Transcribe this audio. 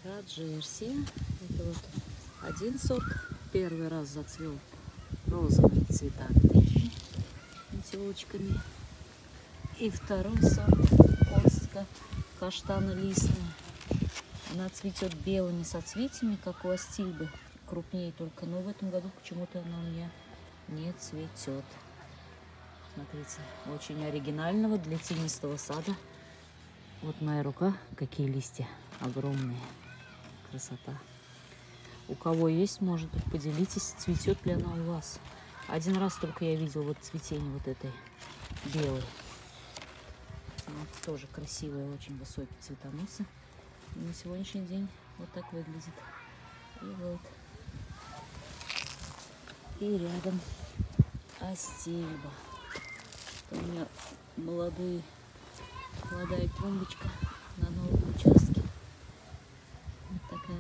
Раджерси. Это вот один сорт. Первый раз зацвел розовыми цветами, такими метелочками. И второй сорт Костка каштано-листная. Она цветет белыми соцветиями, как у астильбы, крупнее только. Но в этом году почему-то она у меня не цветет. Смотрите, очень оригинального для тенистого сада. Вот моя рука, какие листья огромные. Красота. У кого есть, может быть, поделитесь, цветет ли она у вас. Один раз только я видела вот цветение вот этой белой. Вот тоже красивая, очень высокий цветоносы. И на сегодняшний день вот так выглядит. И вот. И рядом астильба. У меня молодая клумбочка на новом участке. Вот такая.